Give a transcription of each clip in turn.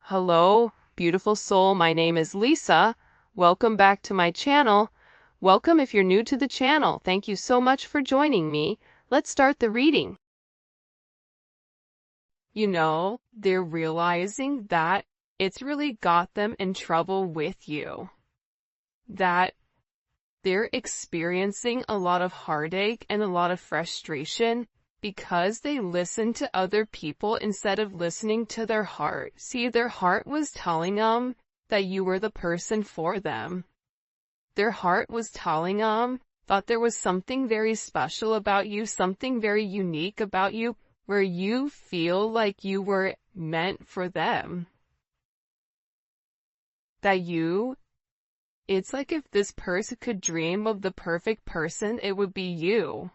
Hello, beautiful soul. My name is Lisa. Welcome back to my channel. Welcome if you're new to the channel. Thank you so much for joining me. Let's start the reading. They're realizing that it's really got them in trouble with you. That they're experiencing a lot of heartache and a lot of frustration because they listen to other people instead of listening to their heart. See, their heart was telling them that you were the person for them. Their heart was telling them, thought there was something very special about you, something very unique about you, where you feel like you were meant for them. It's like if this person could dream of the perfect person, it would be you.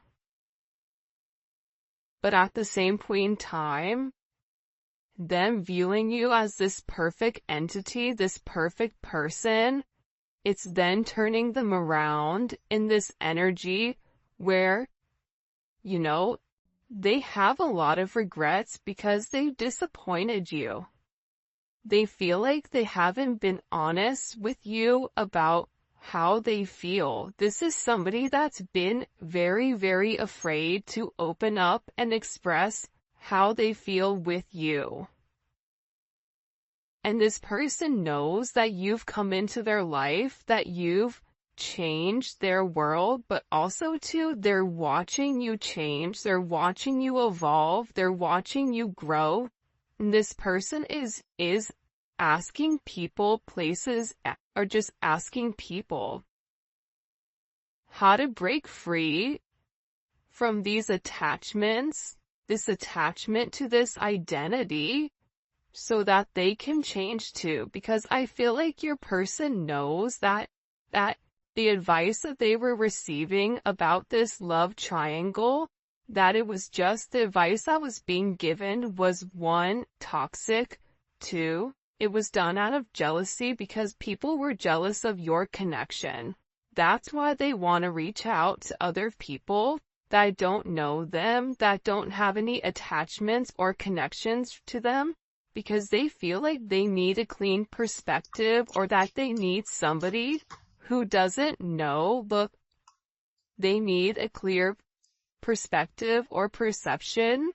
But at the same point in time, them viewing you as this perfect entity, this perfect person, it's then turning them around in this energy where, they have a lot of regrets because they disappointed you. They feel like they haven't been honest with you about how they feel. This is somebody that's been very, very afraid to open up and express how they feel with you. And this person knows that you've come into their life, that you've changed their world, but also too, they're watching you change, they're watching you evolve, they're watching you grow. And this person is asking people, places, or just asking people how to break free from these attachments, this attachment to this identity, so that they can change too. Because I feel like your person knows that the advice that they were receiving about this love triangle, that it was just the advice that was being given was 1, toxic, 2, it was done out of jealousy because people were jealous of your connection. That's why they want to reach out to other people that don't know them, that don't have any attachments or connections to them, because they feel like they need a clean perspective, or that they need somebody who doesn't know. Look, they need a clear perspective or perception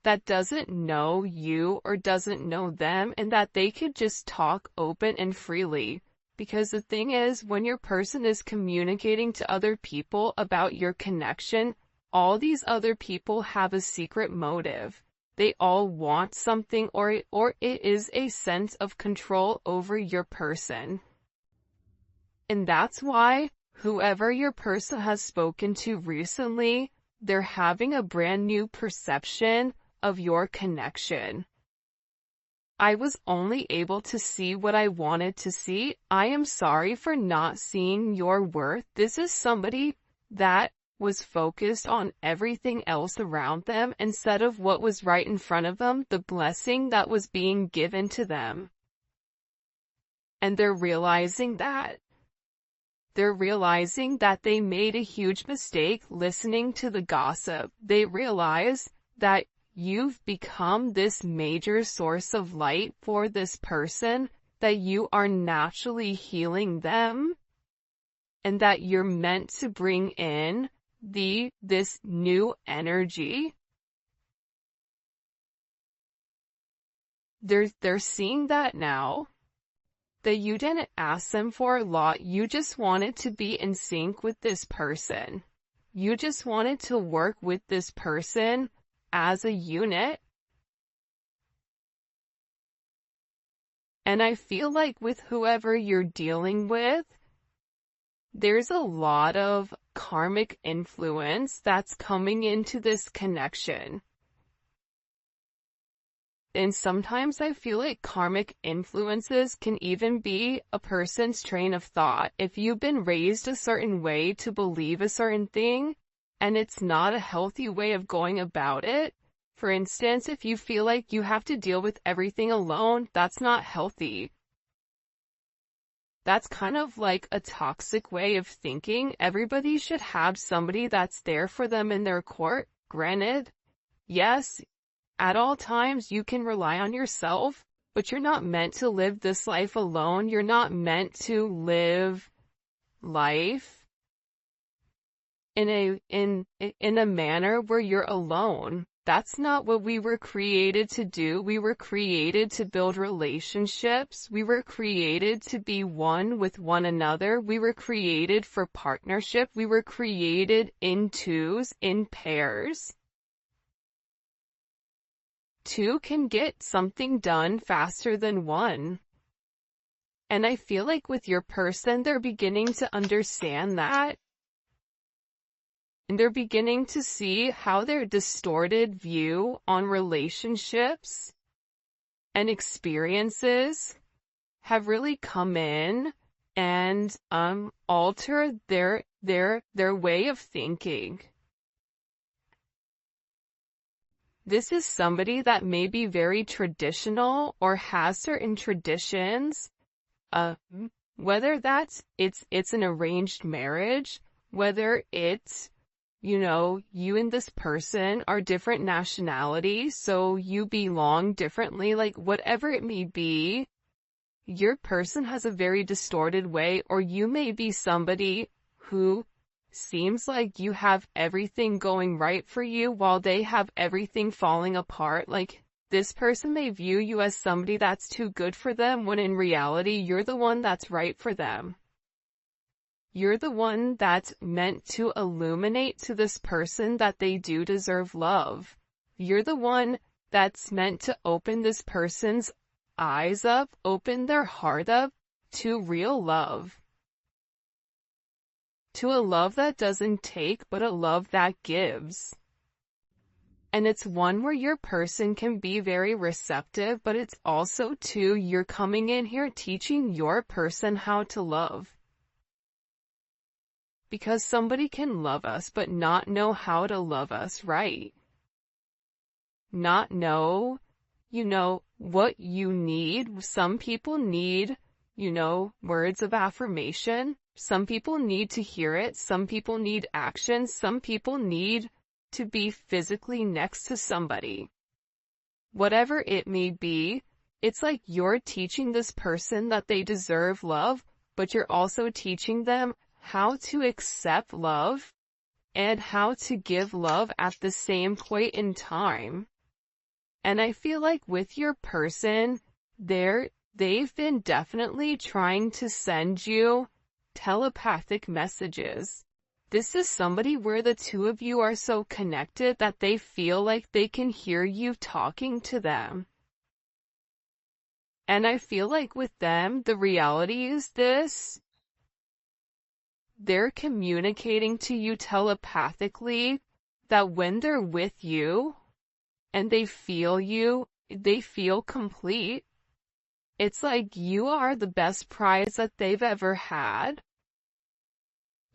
that doesn't know you or doesn't know them, and that they could just talk open and freely. Because the thing is, when your person is communicating to other people about your connection, all these other people have a secret motive. They all want something, or it is a sense of control over your person. And that's why whoever your person has spoken to recently, they're having a brand new perception of your connection. I was only able to see what I wanted to see. I am sorry for not seeing your worth. This is somebody that was focused on everything else around them instead of what was right in front of them, the blessing that was being given to them. And they're realizing that. They're realizing that they made a huge mistake listening to the gossip. They realize that you've become this major source of light for this person, that you are naturally healing them, and that you're meant to bring in this new energy. They're seeing that now, that you didn't ask them for a lot. You just wanted to be in sync with this person. You just wanted to work with this person as a unit. And I feel like with whoever you're dealing with, there's a lot of karmic influence that's coming into this connection. And sometimes I feel like karmic influences can even be a person's train of thought. If you've been raised a certain way to believe a certain thing, and it's not a healthy way of going about it. For instance, if you feel like you have to deal with everything alone, that's not healthy. That's kind of like a toxic way of thinking. Everybody should have somebody that's there for them in their court. Granted, yes, at all times you can rely on yourself, but you're not meant to live this life alone. You're not meant to live life in a manner where you're alone. That's not what we were created to do. We were created to build relationships. We were created to be one with one another. We were created for partnership. We were created in twos, in pairs. Two can get something done faster than one. And I feel like with your person, they're beginning to understand that. And they're beginning to see how their distorted view on relationships and experiences have really come in and alter their way of thinking. This is somebody that may be very traditional or has certain traditions, whether that's it's an arranged marriage, whether it's, you know, you and this person are different nationalities, so you belong differently, like whatever it may be, your person has a very distorted way, or you may be somebody who seems like you have everything going right for you while they have everything falling apart. Like, this person may view you as somebody that's too good for them, when in reality, you're the one that's right for them. You're the one that's meant to illuminate to this person that they do deserve love. You're the one that's meant to open this person's eyes up, open their heart up to real love. To a love that doesn't take, but a love that gives. And it's one where your person can be very receptive, but it's also too, you're coming in here teaching your person how to love. Because somebody can love us, but not know how to love us right. Not know, you know, what you need. Some people need, you know, words of affirmation. Some people need to hear it. Some people need action. Some people need to be physically next to somebody. Whatever it may be, it's like you're teaching this person that they deserve love, but you're also teaching them how to accept love and how to give love at the same point in time. And I feel like with your person, they've been definitely trying to send you telepathic messages. This is somebody where the two of you are so connected that they feel like they can hear you talking to them. And I feel like with them, the reality is this: they're communicating to you telepathically that when they're with you and they feel complete. It's like you are the best prize that they've ever had.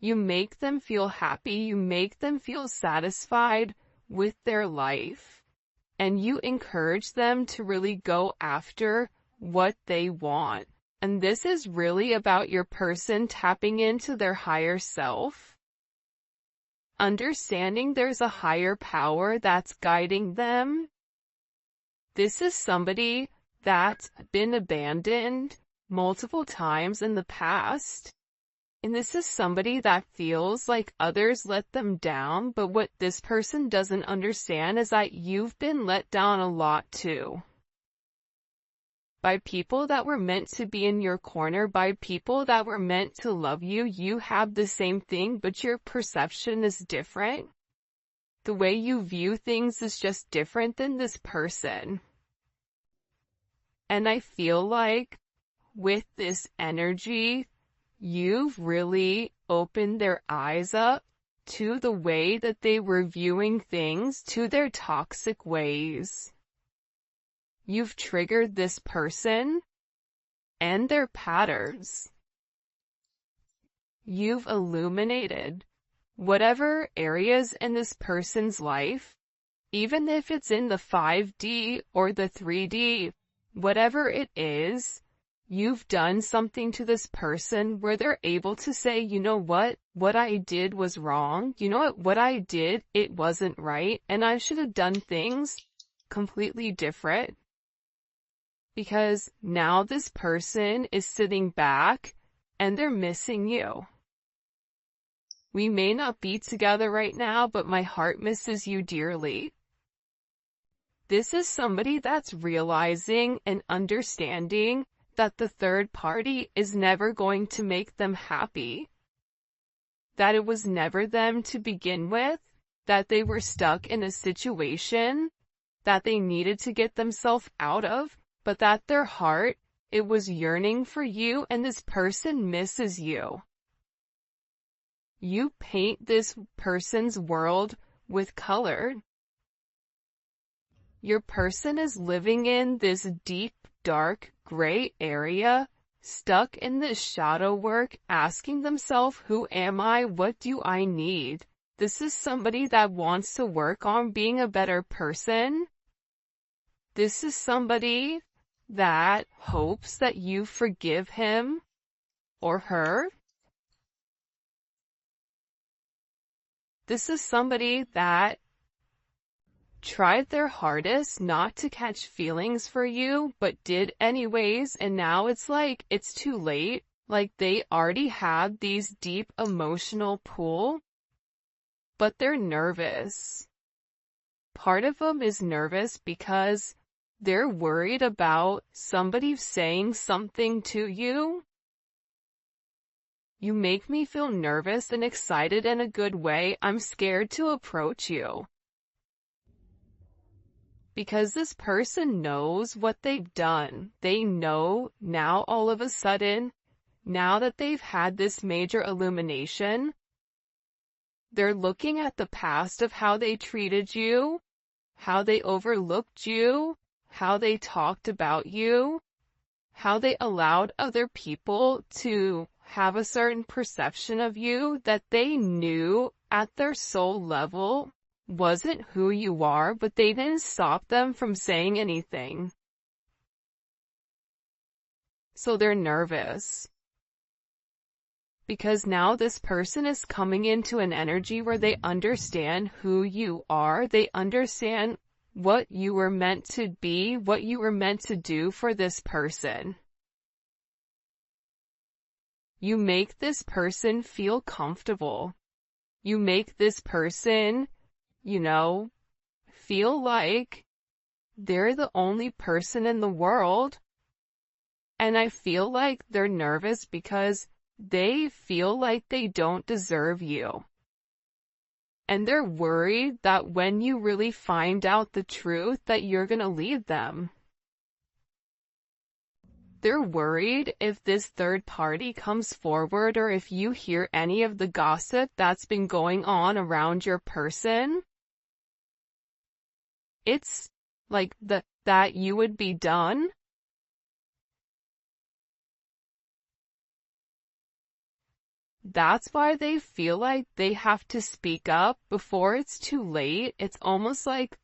You make them feel happy, you make them feel satisfied with their life, and you encourage them to really go after what they want. And this is really about your person tapping into their higher self, understanding there's a higher power that's guiding them. This is somebody that's been abandoned multiple times in the past. And this is somebody that feels like others let them down, but what this person doesn't understand is that you've been let down a lot too. By people that were meant to be in your corner, by people that were meant to love you. You have the same thing, but your perception is different. The way you view things is just different than this person. And I feel like with this energy, you've really opened their eyes up to the way that they were viewing things, to their toxic ways. You've triggered this person and their patterns. You've illuminated whatever areas in this person's life, even if it's in the 5D or the 3D, whatever it is, you've done something to this person where they're able to say, you know what I did was wrong. You know what I did, it wasn't right, and I should have done things completely different. Because now this person is sitting back and they're missing you. We may not be together right now, but my heart misses you dearly. This is somebody that's realizing and understanding that the third party is never going to make them happy. That it was never them to begin with, that they were stuck in a situation that they needed to get themselves out of, but that their heart, it was yearning for you, and this person misses you. You paint this person's world with color. Your person is living in this deep, dark, gray area, stuck in this shadow work, asking themselves, who am I? What do I need? This is somebody that wants to work on being a better person. This is somebody that hopes that you forgive him or her. This is somebody that tried their hardest not to catch feelings for you, but did anyways, and now it's like, it's too late. Like, they already had these deep emotional pull, but they're nervous. Part of them is nervous because they're worried about somebody saying something to you. You make me feel nervous and excited in a good way. I'm scared to approach you. Because this person knows what they've done. They know now all of a sudden, now that they've had this major illumination, they're looking at the past of how they treated you, how they overlooked you, how they talked about you, how they allowed other people to have a certain perception of you that they knew at their soul level wasn't who you are, but they didn't stop them from saying anything. So they're nervous. Because now this person is coming into an energy where they understand who you are, they understand what you were meant to be, what you were meant to do for this person. You make this person feel comfortable. You make this person, feel like they're the only person in the world. And I feel like they're nervous because they feel like they don't deserve you. And they're worried that when you really find out the truth, that you're gonna leave them. They're worried if this third party comes forward, or if you hear any of the gossip that's been going on around your person. It's like that you would be done. That's why they feel like they have to speak up before it's too late. It's almost like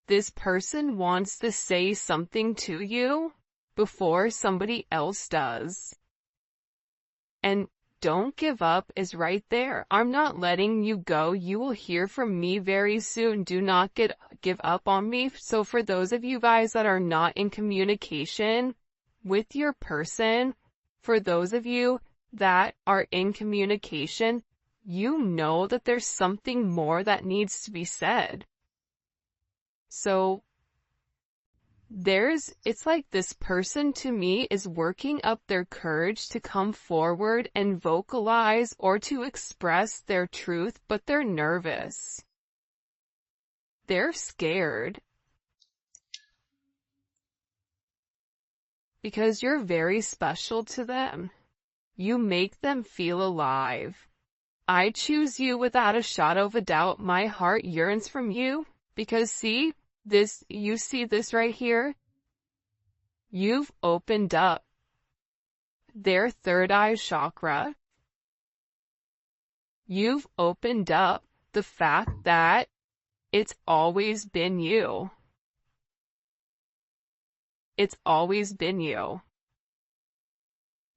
this person wants to say something to you before somebody else does. And don't give up is right there. I'm not letting you go. You will hear from me very soon. Do not give up on me. So for those of you guys that are not in communication with your person, for those of you that are in communication, you know that there's something more that needs to be said. So it's like this person to me is working up their courage to come forward and vocalize or to express their truth, but they're nervous. They're scared. Because you're very special to them. You make them feel alive. I choose you without a shadow of a doubt. My heart yearns from you because you see this right here? You've opened up their third eye chakra. You've opened up the fact that it's always been you. It's always been you.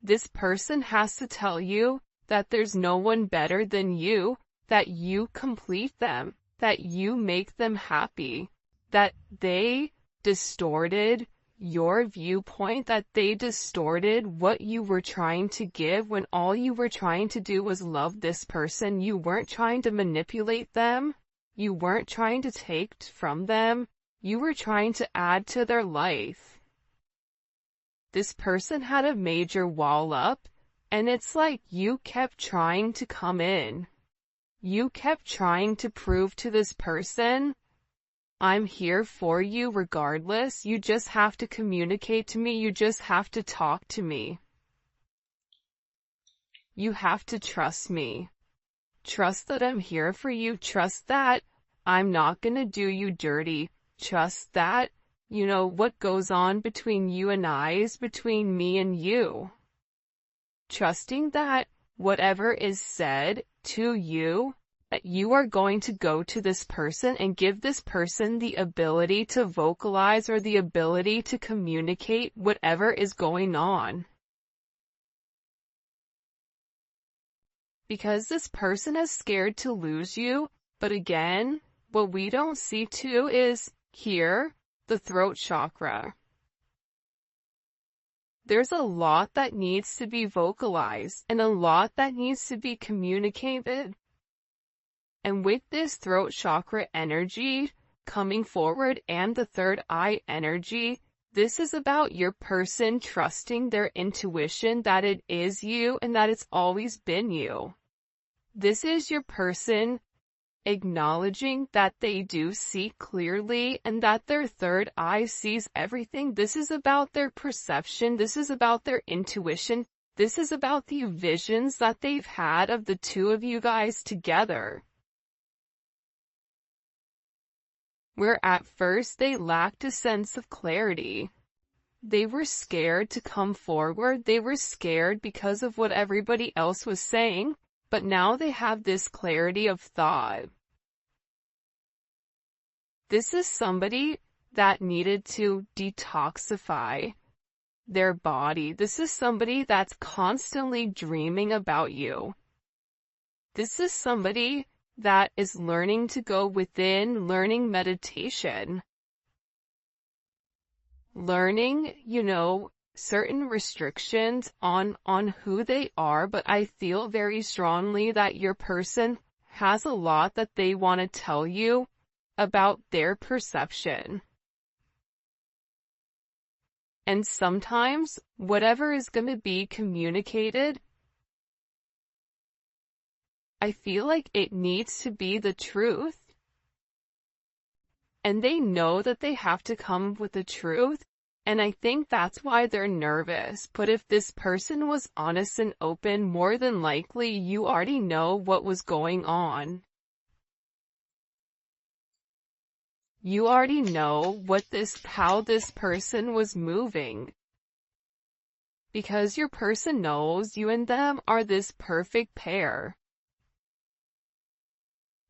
This person has to tell you that there's no one better than you, that you complete them, that you make them happy, that they distorted your viewpoint, that they distorted what you were trying to give when all you were trying to do was love this person. You weren't trying to manipulate them. You weren't trying to take from them. You were trying to add to their life. This person had a major wall up, and it's like you kept trying to come in. You kept trying to prove to this person, I'm here for you regardless. You just have to communicate to me. You just have to talk to me. You have to trust me. Trust that I'm here for you. Trust that I'm not gonna do you dirty. Trust that, you know, what goes on between you and I is between me and you. Trusting that whatever is said to you, that you are going to go to this person and give this person the ability to vocalize or the ability to communicate whatever is going on. Because this person is scared to lose you, but again, what we don't see too is here, the throat chakra. There's a lot that needs to be vocalized and a lot that needs to be communicated. And with this throat chakra energy coming forward and the third eye energy, this is about your person trusting their intuition that it is you and that it's always been you. This is your person acknowledging that they do see clearly and that their third eye sees everything. This is about their perception. This is about their intuition. This is about the visions that they've had of the two of you guys together. Where at first they lacked a sense of clarity. They were scared to come forward. They were scared because of what everybody else was saying. But now they have this clarity of thought. This is somebody that needed to detoxify their body. This is somebody that's constantly dreaming about you. This is somebody that is learning to go within, learning meditation. Learning, you know, certain restrictions on who they are, but I feel very strongly that your person has a lot that they want to tell you about their perception. And sometimes, whatever is going to be communicated, I feel like it needs to be the truth. And they know that they have to come with the truth. And I think that's why they're nervous. But if this person was honest and open, more than likely you already know what was going on. You already know how this person was moving. Because your person knows you and them are this perfect pair.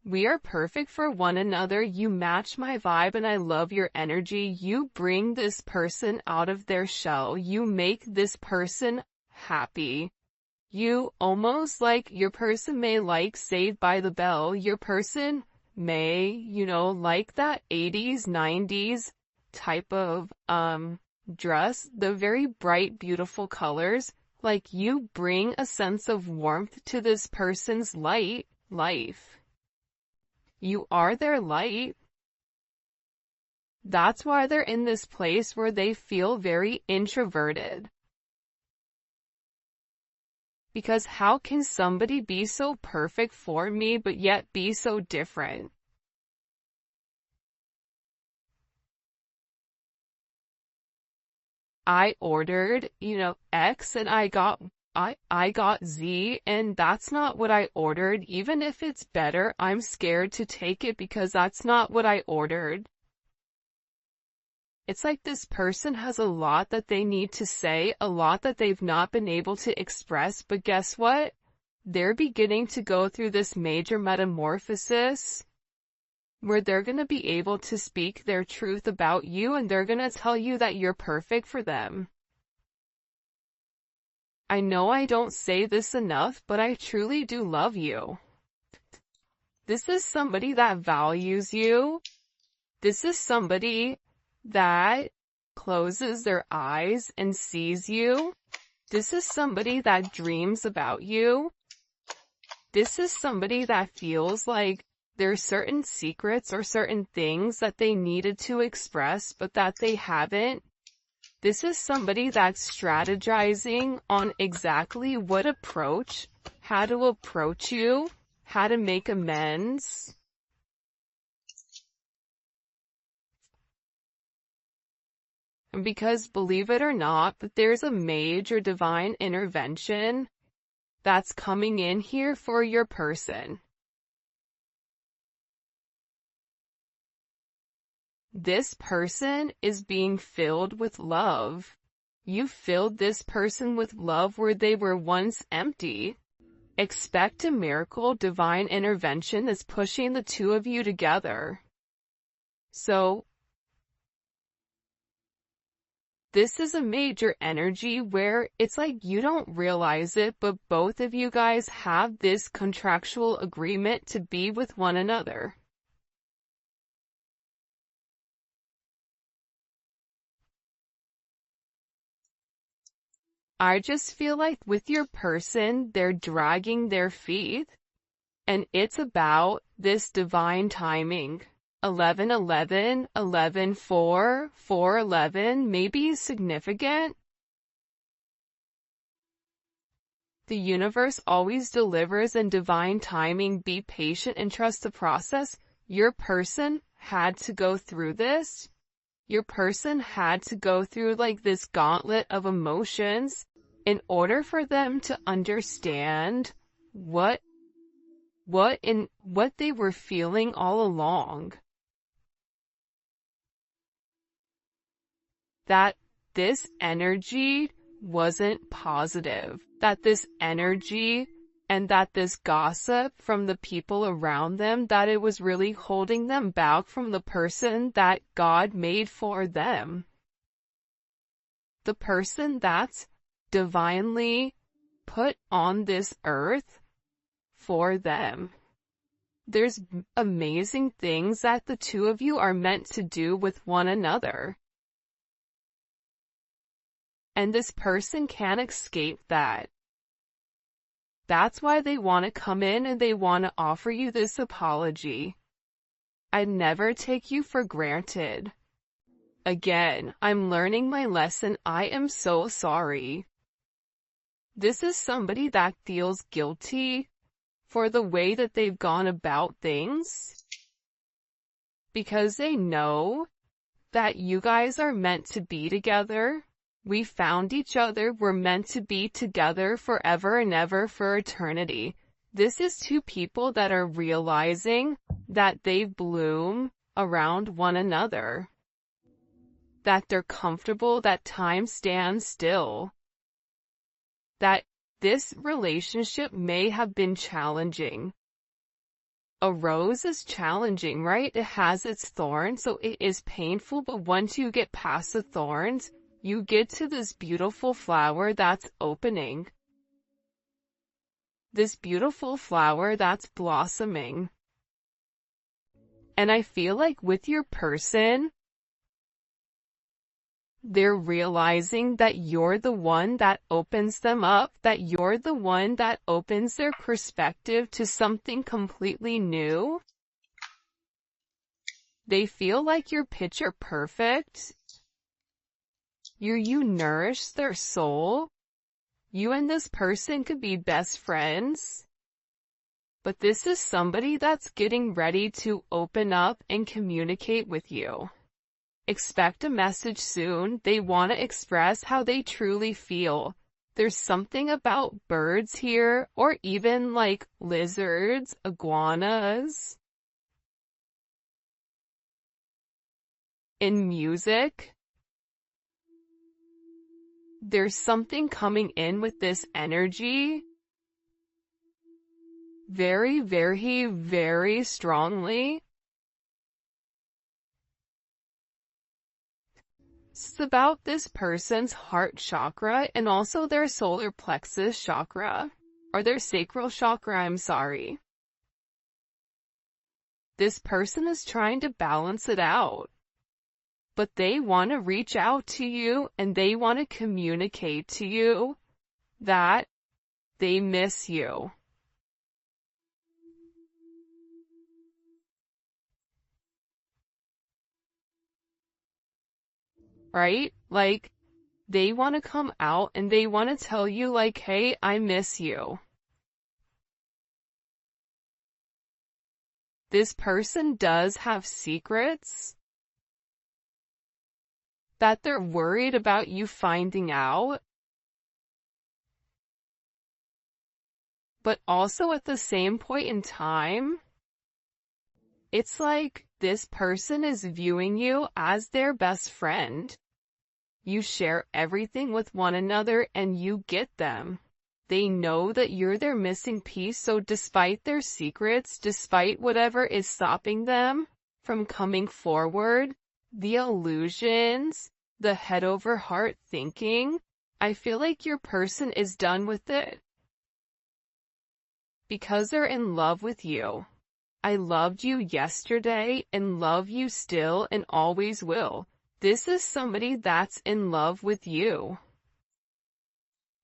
We are perfect for one another. You match my vibe and I love your energy. You bring this person out of their shell. You make this person happy. You almost like your person may like Saved by the Bell. Your person may, you know, like that 80s, 90s type of dress, the very bright, beautiful colors. Like you bring a sense of warmth to this person's life. You are their light. That's why they're in this place where they feel very introverted. Because how can somebody be so perfect for me but yet be so different? I ordered, you know, X and I got Z, and that's not what I ordered. Even if it's better, I'm scared to take it because that's not what I ordered. It's like this person has a lot that they need to say, a lot that they've not been able to express, but guess what? They're beginning to go through this major metamorphosis where they're going to be able to speak their truth about you, and they're going to tell you that you're perfect for them. I know I don't say this enough, but I truly do love you. This is somebody that values you. This is somebody that closes their eyes and sees you. This is somebody that dreams about you. This is somebody that feels like there's certain secrets or certain things that they needed to express but that they haven't. This is somebody that's strategizing on exactly what approach, how to approach you, how to make amends. And because, believe it or not, but there's a major divine intervention that's coming in here for your person. This person is being filled with love. You filled this person with love where they were once empty. Expect a miracle, divine intervention that's pushing the two of you together. So, this is a major energy where it's like you don't realize it, but both of you guys have this contractual agreement to be with one another. I just feel like with your person, they're dragging their feet, and it's about this divine timing. 11-11, 11-4, 4-11 may be significant. The universe always delivers in divine timing. Be patient and trust the process. Your person had to go through this. Your person had to go through like this gauntlet of emotions in order for them to understand what they were feeling all along. That this energy wasn't positive, that this energy and that this gossip from the people around them, that it was really holding them back from the person that God made for them. The person that's divinely put on this earth for them. There's amazing things that the two of you are meant to do with one another. And this person can't escape that. That's why they want to come in and they want to offer you this apology. I'd never take you for granted. Again, I'm learning my lesson. I am so sorry. This is somebody that feels guilty for the way that they've gone about things, because they know that you guys are meant to be together. We found each other. We're meant to be together forever and ever, for eternity. This is two people that are realizing that they bloom around one another, that they're comfortable, that time stands still, that this relationship may have been challenging. A rose is challenging, right? It has its thorns, so it is painful, but once you get past the thorns, you get to this beautiful flower that's opening. This beautiful flower that's blossoming. And I feel like with your person, they're realizing that you're the one that opens them up, that you're the one that opens their perspective to something completely new. They feel like you're picture perfect. You nourish their soul. You and this person could be best friends. But this is somebody that's getting ready to open up and communicate with you. Expect a message soon. They want to express how they truly feel. There's something about birds here, or even like lizards, iguanas. In music, there's something coming in with this energy very, very, very strongly. It's about this person's heart chakra and also their solar plexus chakra, or their sacral chakra, I'm sorry. This person is trying to balance it out. but they want to reach out to you and they want to communicate to you that they miss you. Right? Like, they want to come out and they want to tell you like, hey, I miss you. This person does have secrets that they're worried about you finding out, but also at the same point in time, it's like this person is viewing you as their best friend. You share everything with one another and you get them. They know that you're their missing piece, so despite their secrets, despite whatever is stopping them from coming forward, the illusions, the head over heart thinking, I feel like your person is done with it. Because they're in love with you. I loved you yesterday and love you still and always will. This is somebody that's in love with you.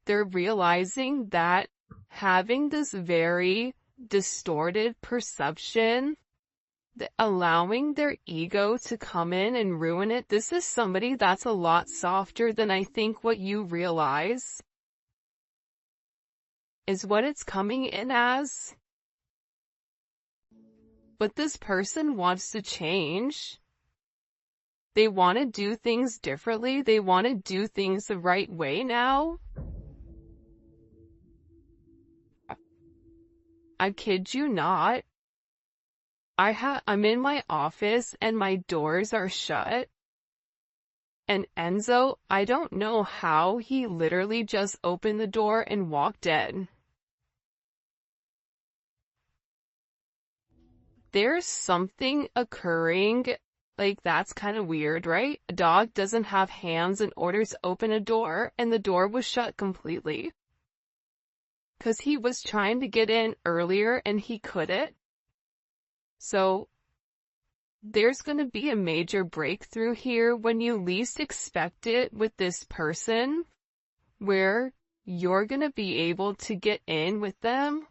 They're realizing that having this very distorted perception, allowing their ego to come in and ruin it, this is somebody that's a lot softer than I think what you realize is what it's coming in as. But this person wants to change. They want to do things differently. They want to do things the right way now. I kid you not. I'm in my office and my doors are shut. And Enzo, I don't know how he literally just opened the door and walked in. There's something occurring, like that's kind of weird, right? A dog doesn't have hands in order to open a door, and the door was shut completely. 'Cause he was trying to get in earlier and he couldn't. So, there's gonna be a major breakthrough here when you least expect it with this person, where you're gonna be able to get in with them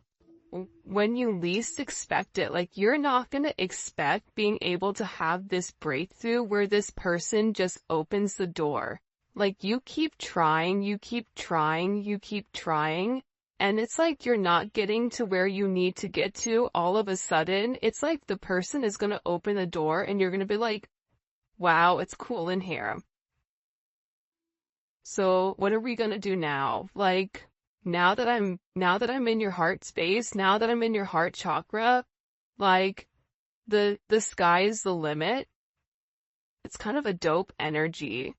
when you least expect it. Like, you're not gonna expect being able to have this breakthrough where this person just opens the door. Like, you keep trying, you keep trying, you keep trying, and it's like you're not getting to where you need to get to all of a sudden. It's like the person is gonna open the door and you're gonna be like, wow, it's cool in here. So what are we gonna do now? Like, now that I'm in your heart space, now that I'm in your heart chakra, like, the sky is the limit. It's kind of a dope energy.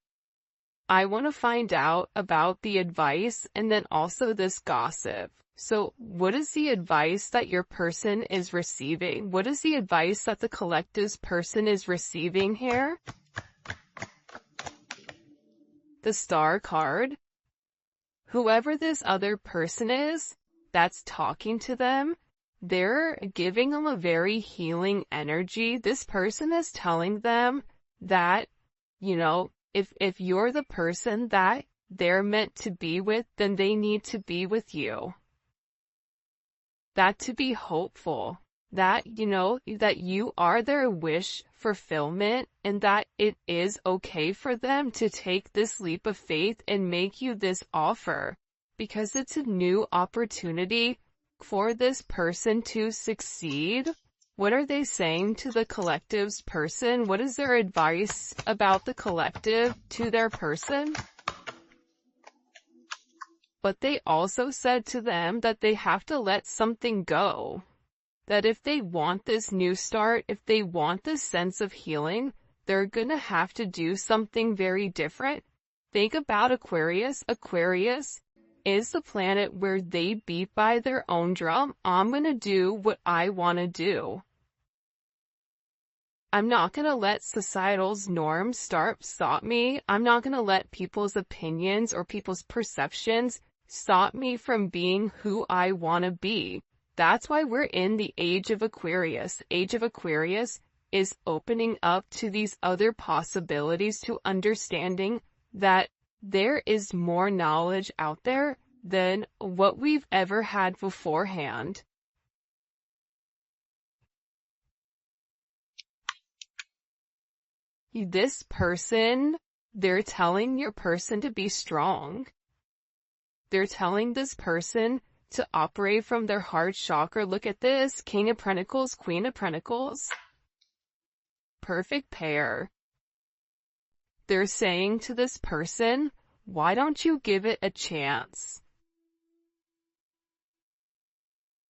I want to find out about the advice and then also this gossip. So what is the advice that your person is receiving? What is the advice that the collective's person is receiving here? The Star card. Whoever this other person is that's talking to them, they're giving them a very healing energy. This person is telling them that, you know, if you're the person that they're meant to be with, then they need to be with you. That to be hopeful, that, you know, that you are their wish fulfillment, and that it is okay for them to take this leap of faith and make you this offer, because it's a new opportunity for this person to succeed. What are they saying to the collective's person? What is their advice about the collective to their person? But they also said to them that they have to let something go. That if they want this new start, if they want this sense of healing, they're gonna have to do something very different. Think about Aquarius. Aquarius is the planet where they beat by their own drum. I'm gonna do what I wanna do. I'm not gonna let societal's norms stop me. I'm not gonna let people's opinions or people's perceptions stop me from being who I wanna be. That's why we're in the age of Aquarius. Age of Aquarius is opening up to these other possibilities, to understanding that there is more knowledge out there than what we've ever had beforehand. This person, they're telling your person to be strong. They're telling this person to operate from their heart chakra. Look at this, King of Pentacles, Queen of Pentacles. Perfect pair. They're saying to this person, why don't you give it a chance?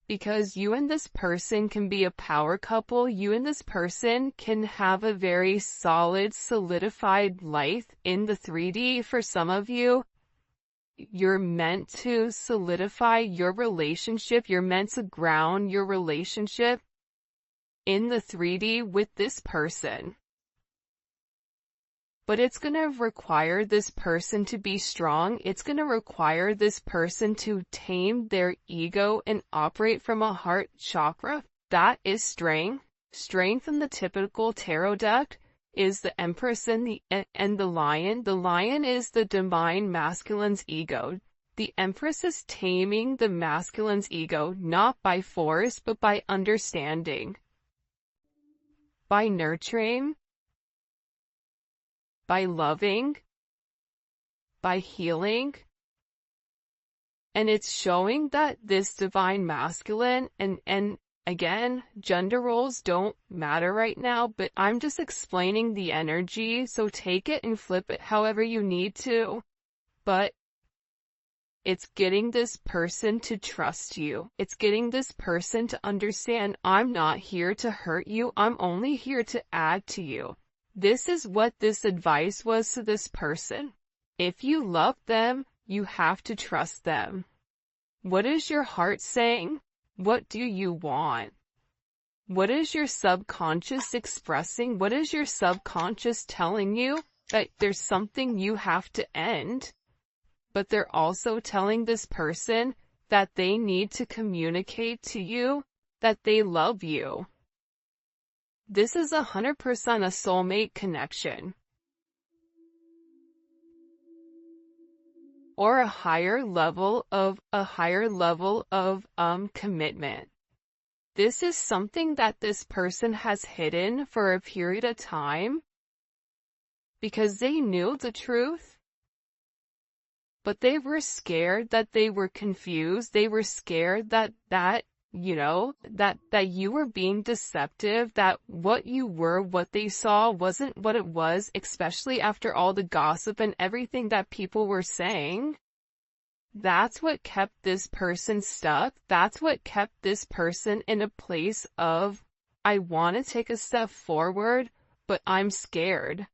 Because you and this person can be a power couple. You and this person can have a very solid, solidified life in the 3D. For some of you, you're meant to solidify your relationship. You're meant to ground your relationship in the 3D with this person. But it's going to require this person to be strong. It's going to require this person to tame their ego and operate from a heart chakra. That is strength. Strength in the typical tarot deck is the Empress and the Lion. The Lion is the divine masculine's ego. The Empress is taming the masculine's ego, not by force, but by understanding, by nurturing, by loving, by healing. And it's showing that this divine masculine, and again, gender roles don't matter right now, but I'm just explaining the energy, so take it and flip it however you need to. But it's getting this person to trust you. It's getting this person to understand, I'm not here to hurt you, I'm only here to add to you. This is what this advice was to this person. If you love them, you have to trust them. What is your heart saying? What do you want? What is your subconscious expressing? What is your subconscious telling you? That there's something you have to end. But they're also telling this person that they need to communicate to you that they love you. This is 100% a soulmate connection. Or a higher level of commitment. This is something that this person has hidden for a period of time because they knew the truth, but they were scared, that they were confused. They were scared that you were being deceptive, that what you were, what they saw wasn't what it was, especially after all the gossip and everything that people were saying. That's what kept this person stuck. That's what kept this person in a place of, I want to take a step forward, but I'm scared.